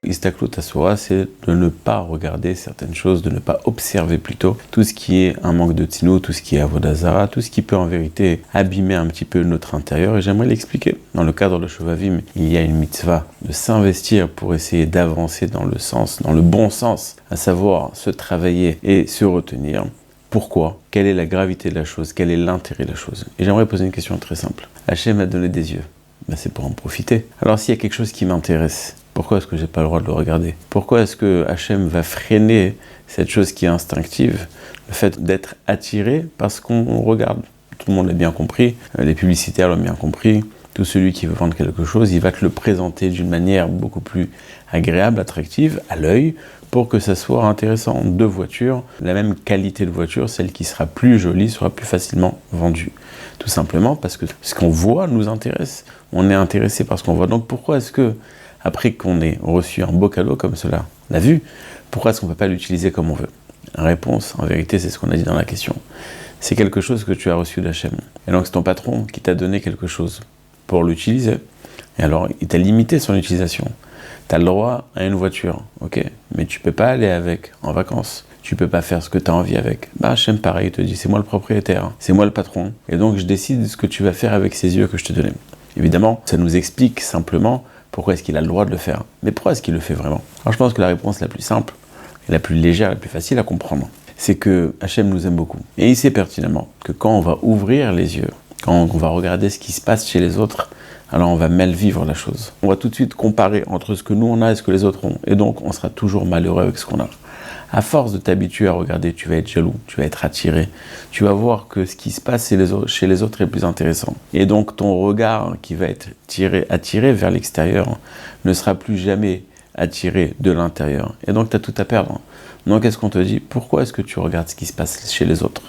Istaklut Asura, c'est de ne pas regarder certaines choses, de ne pas observer plutôt tout ce qui est un manque de tzniut, tout ce qui est avodah zara, tout ce qui peut en vérité abîmer un petit peu notre intérieur. Et j'aimerais l'expliquer. Dans le cadre de Shovavim, il y a une mitzvah de s'investir pour essayer d'avancer dans le bon sens, à savoir se travailler et se retenir. Pourquoi? Quelle est la gravité de la chose? Quel est l'intérêt de la chose? Et j'aimerais poser une question très simple. Hachem m'a donné des yeux. C'est pour en profiter. Alors s'il y a quelque chose qui m'intéresse, pourquoi est-ce que j'ai pas le droit de le regarder? Pourquoi est-ce que Hachem va freiner cette chose qui est instinctive, le fait d'être attiré parce qu'on regarde? Tout le monde l'a bien compris, les publicitaires l'ont bien compris, tout celui qui veut vendre quelque chose, il va te le présenter d'une manière beaucoup plus agréable, attractive, à l'œil, pour que ça soit intéressant. Deux voitures, la même qualité de voiture, celle qui sera plus jolie, sera plus facilement vendue. Tout simplement parce que ce qu'on voit nous intéresse. On est intéressé par ce qu'on voit. Donc pourquoi est-ce que, après qu'on ait reçu un beau cadeau comme cela, la vue, pourquoi est-ce qu'on ne peut pas l'utiliser comme on veut? Réponse, en vérité, c'est ce qu'on a dit dans la question. C'est quelque chose que tu as reçu d'Hachem. Et donc c'est ton patron qui t'a donné quelque chose pour l'utiliser. Et alors, il t'a limité son utilisation. Tu as le droit à une voiture, ok, mais tu peux pas aller avec en vacances. Tu peux pas faire ce que tu as envie avec. Hachem, pareil, il te dit, c'est moi le propriétaire, c'est moi le patron. Et donc, je décide ce que tu vas faire avec ces yeux que je te donnais. Évidemment, ça nous explique simplement pourquoi est-ce qu'il a le droit de le faire. Mais pourquoi est-ce qu'il le fait vraiment? Alors, je pense que la réponse la plus simple, la plus légère, la plus facile à comprendre, c'est que Hachem nous aime beaucoup. Et il sait pertinemment que quand on va ouvrir les yeux, quand on va regarder ce qui se passe chez les autres, alors on va mal vivre la chose. On va tout de suite comparer entre ce que nous on a et ce que les autres ont. Et donc on sera toujours malheureux avec ce qu'on a. À force de t'habituer à regarder, tu vas être jaloux, tu vas être attiré. Tu vas voir que ce qui se passe chez les autres est plus intéressant. Et donc ton regard qui va être attiré vers l'extérieur ne sera plus jamais attiré de l'intérieur. Et donc tu as tout à perdre. Donc qu'est-ce qu'on te dit? Pourquoi est-ce que tu regardes ce qui se passe chez les autres?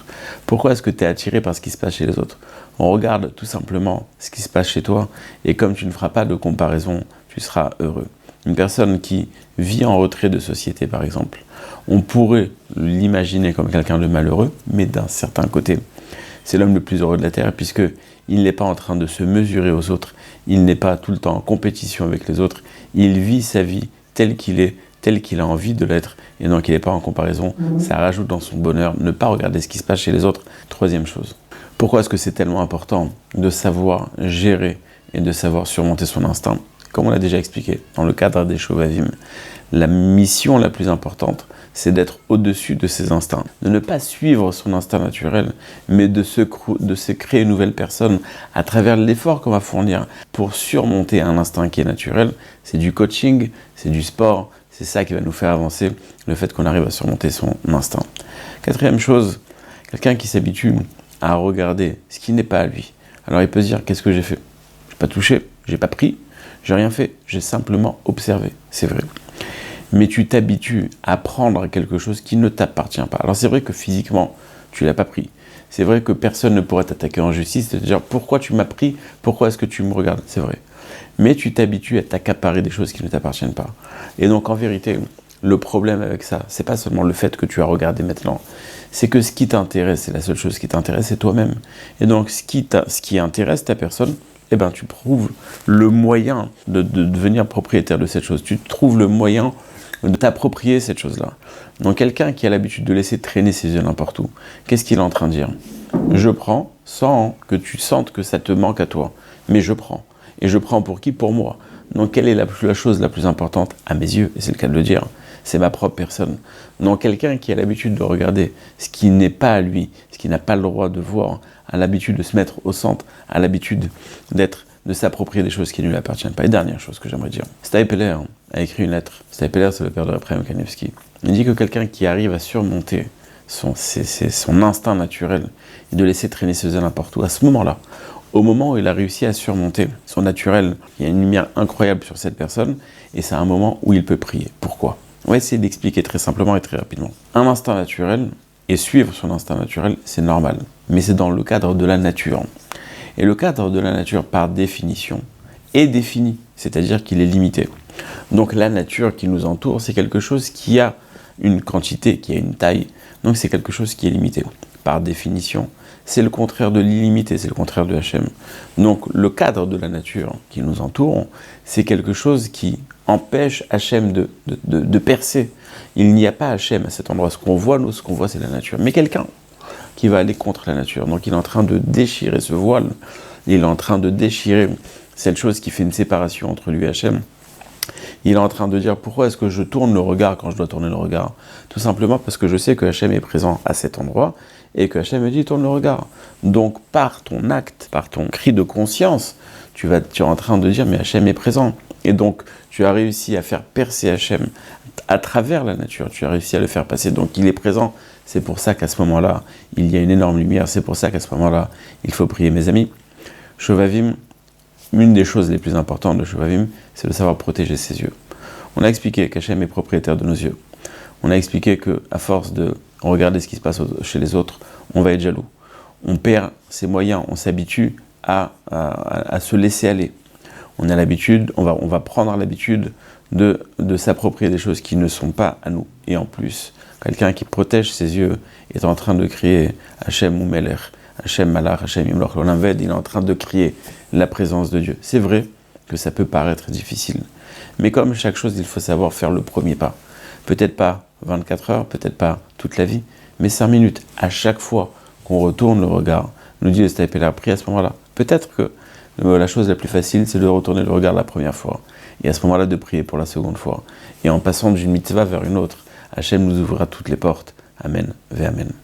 Pourquoi est-ce que tu es attiré par ce qui se passe chez les autres? On regarde tout simplement ce qui se passe chez toi, et comme tu ne feras pas de comparaison, tu seras heureux. Une personne qui vit en retrait de société, par exemple, on pourrait l'imaginer comme quelqu'un de malheureux, mais d'un certain côté, c'est l'homme le plus heureux de la Terre, puisqu'il n'est pas en train de se mesurer aux autres, il n'est pas tout le temps en compétition avec les autres, il vit sa vie telle qu'il est, tel qu'il a envie de l'être, et donc il n'est pas en comparaison. Ça rajoute dans son bonheur, ne pas regarder ce qui se passe chez les autres. Troisième chose, pourquoi est-ce que c'est tellement important de savoir gérer et de savoir surmonter son instinct? Comme on l'a déjà expliqué, dans le cadre des Shovavim, la mission la plus importante, c'est d'être au-dessus de ses instincts, de ne pas suivre son instinct naturel, mais de se créer une nouvelle personne à travers l'effort qu'on va fournir pour surmonter un instinct qui est naturel. C'est du coaching, c'est du sport, c'est ça qui va nous faire avancer, le fait qu'on arrive à surmonter son instinct. Quatrième chose, quelqu'un qui s'habitue à regarder ce qui n'est pas à lui. Alors il peut se dire, qu'est-ce que j'ai fait? Je n'ai pas touché, j'ai pas pris, j'ai rien fait, j'ai simplement observé, c'est vrai. Mais tu t'habitues à prendre quelque chose qui ne t'appartient pas. Alors c'est vrai que physiquement, tu ne l'as pas pris. C'est vrai que personne ne pourrait t'attaquer en justice et te dire, pourquoi tu m'as pris? Pourquoi est-ce que tu me regardes? C'est vrai. Mais tu t'habitues à t'accaparer des choses qui ne t'appartiennent pas. Et donc en vérité, le problème avec ça, c'est pas seulement le fait que tu as regardé maintenant, c'est que ce qui t'intéresse, c'est la seule chose qui t'intéresse, c'est toi-même. Et donc ce qui intéresse ta personne, eh ben, tu trouves le moyen de devenir propriétaire de cette chose. Tu trouves le moyen de t'approprier cette chose-là. Donc quelqu'un qui a l'habitude de laisser traîner ses yeux n'importe où, qu'est-ce qu'il est en train de dire? Je prends sans que tu sentes que ça te manque à toi, mais je prends. Et je prends pour qui? Pour moi. Donc quelle est la chose la plus importante à mes yeux? Et c'est le cas de le dire, c'est ma propre personne. Donc quelqu'un qui a l'habitude de regarder ce qui n'est pas à lui, ce qu'il n'a pas le droit de voir, a l'habitude de se mettre au centre, a l'habitude de s'approprier des choses qui ne lui appartiennent pas. Et dernière chose que j'aimerais dire, Stapler a écrit une lettre. Stapler, c'est le père de Raphaël Kanevsky. Il dit que quelqu'un qui arrive à surmonter son instinct naturel et de laisser traîner ses yeux n'importe où, à ce moment-là, au moment où il a réussi à surmonter son naturel, il y a une lumière incroyable sur cette personne, et c'est un moment où il peut prier. Pourquoi? On va essayer d'expliquer très simplement et très rapidement. Un instinct naturel, et suivre son instinct naturel, c'est normal. Mais c'est dans le cadre de la nature. Et le cadre de la nature, par définition, est défini, c'est-à-dire qu'il est limité. Donc la nature qui nous entoure, c'est quelque chose qui a une quantité, qui a une taille, donc c'est quelque chose qui est limité. Par définition, c'est le contraire de l'illimité, c'est le contraire de Hachem. Donc le cadre de la nature qui nous entoure, c'est quelque chose qui empêche Hachem de percer. Il n'y a pas Hachem à cet endroit. Ce qu'on voit, nous, ce qu'on voit, c'est la nature. Mais quelqu'un qui va aller contre la nature, donc il est en train de déchirer ce voile, il est en train de déchirer cette chose qui fait une séparation entre lui et Hachem. Il est en train de dire pourquoi est-ce que je tourne le regard quand je dois tourner le regard? Tout simplement parce que je sais que Hachem est présent à cet endroit et que Hachem me dit tourne le regard. Donc par ton acte, par ton cri de conscience, tu es en train de dire mais Hachem est présent. Et donc tu as réussi à faire percer Hachem à travers la nature, tu as réussi à le faire passer. Donc il est présent, c'est pour ça qu'à ce moment-là, il y a une énorme lumière, c'est pour ça qu'à ce moment-là, il faut prier. Mes amis, Shovavim, une des choses les plus importantes de Shovavim, c'est de savoir protéger ses yeux. On a expliqué qu'Hachem est propriétaire de nos yeux. On a expliqué qu'à force de regarder ce qui se passe chez les autres, on va être jaloux. On perd ses moyens, on s'habitue à se laisser aller. On va prendre l'habitude de s'approprier des choses qui ne sont pas à nous. Et en plus, quelqu'un qui protège ses yeux est en train de crier Hachem ou Melech, Hachem Malach, Hachem Yimloch L'Olam Ved, il est en train de crier la présence de Dieu. C'est vrai que ça peut paraître difficile, mais comme chaque chose, il faut savoir faire le premier pas. Peut-être pas 24 heures, peut-être pas toute la vie, mais 5 minutes. À chaque fois qu'on retourne le regard, nous dit le Stapeler, prie à ce moment-là. Peut-être que la chose la plus facile, c'est de retourner le regard la première fois, et à ce moment-là de prier pour la seconde fois. Et en passant d'une mitzvah vers une autre, Hachem nous ouvrira toutes les portes. Amen, ve Amen.